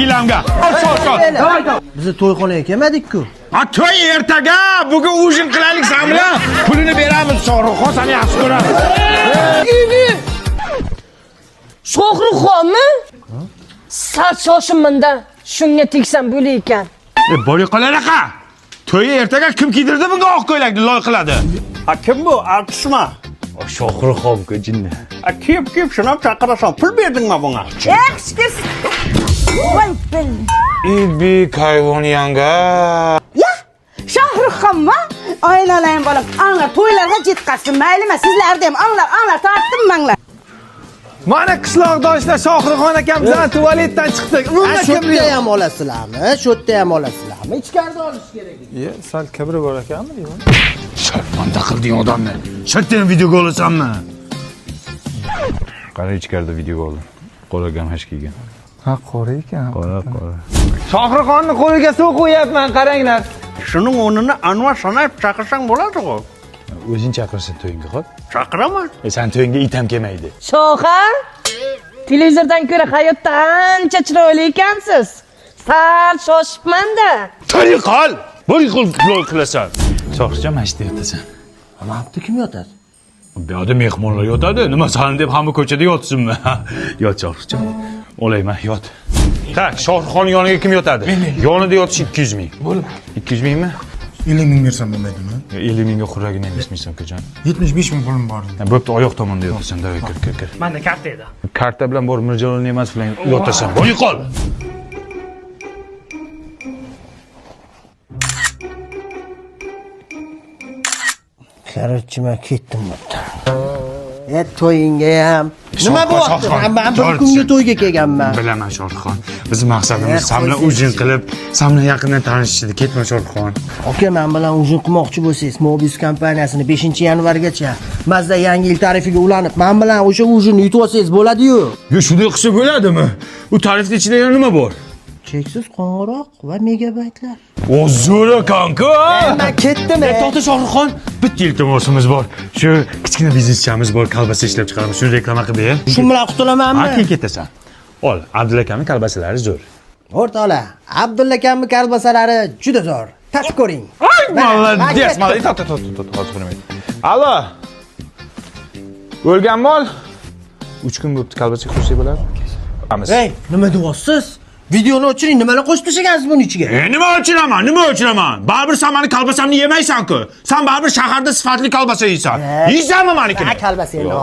gilamga. Bizni to'yxonaga kelmadik-ku. Ha, to'y ertaga. Bugun ujin qilaylik sen bilan. Pulini beramiz, Shohruxxon seni yaxshi ko'ramiz. Shohruxxonmi? Sal shoshimanda shunga tegsam bo'lar ekan. Bo'li qolar aqa. To'y ertaga kim kiydirdi bunga oq ko'ylakni loy qiladi? Ha kim bu? Artistmi? Shohruxxonku jinni. Ha kiyib shunam chaqirasan. Pul berdingmi bunga? Yaxshikis. Voy bil. İbik hayvon yanga. Ya, Shohruxxonmi? Oilalang bolam, anglar to'ylarga yetkazsin, maylimi? Sizlarda ham anglar tortdim manglar. Mana qishloqdoshlar Shohruxxon akam bilan tualetdan chiqdik. Umuman Shu yerda ham olasizlarmi? Shu yerda ham olasizlarmi? Ichkarida olish kerak. Sal kibri bor ekanmi deyman. Sharmanda qilding odamni. Shatdan videoga olasanmi? Qara ichkarida videoga oldim. Qo'liga hash kiygan. Ha, qora ekan. Qora. Shohruxxonni qo'liga suv qo'yapman, qaranglar. Shuning o'rnini Anvar sanab chaqirsang bo'ladi-ku. O'zing chaqirsin to'yingga, xo'p? Chaqiraman. Sen to'yingga it ham kelmaydi. Shoha? Televizordan ko'ra hayotda ancha chiroyli ekansiz. Sal shoshibman-da. To'y qol. Bir qil qilasan. Shohruxjon mashta yotasan. Mana bu kim yotadi? Bu yerda mehmonlar yotadi. Nima san deb hamma ko'chada yotsinmi? Yot Shohruxjon. Olayman, yot. Tak, Shohruxxon yoniga kim yotadi? Yonida yotish 200 ming. Bo'lib. 200 mingmi? 50 ming bersam bo'lmaydimi? 50 mingga xurragini emishmisan, ukajon. 75 ming pulim bor. Bo'pti, oyoq tomonda yotasan, davay kir. Menda karta edi. Karta bilan borib Mirjalolni emas bilan yotasan. Bo'y qol. Qarorchi men ketdim bo'pti. To'yingga ham. Nima bo'pti? Men bir kunga to'yga kelganman. Bilaman Shohruxxon. Bizning maqsadimiz sen bilan ujin qilib, sen bilan yaqindan tanishishdi. Ketma Shohruxxon. Aka, men bilan ujin qilmoqchi bo'lsangiz, Mobius kompaniyasini 5-yanvargacha Mazda yangi yil tarifiga ulanib, men bilan o'sha ujinni yutib olsangiz bo'ladi-yu. Yo, shunday qilsa bo'ladimi? U tarifning ichida yana nima bor? Cheksiz qo'ng'iroq va megabaytlar. O zo'ra kanka. Men ketdim. To'xta Shohruxxon, bitta iltimosimiz bor. Shu kichkina bizneschamiz bor, kolbasa ishlab chiqaramiz. Shuni reklama qilib ber. Shu bilan qutulamanmi? Keyin ketasan. Ol, Abdulla akamning kolbasalari zo'r. O'rtoqlar, Abdulla akamning kolbasalari juda zo'r. Tatib ko'ring. Молодец, молодец. To'xta. Allo. O'lgan mol 3 kun bo'pti, kolbasa qo'ysak bo'ladi? Hey, nima deyapsiz? Videoni o'chiring, nimalar qo'shib tashlagansiz buning ichiga? Nima o'chiraman? Baribir sen meni kolbasamni yemaysan-ku. Sen baribir shaharda sifatli kolbasa yeysan. Yeysanmi menikini? Ha, kolbasa endi.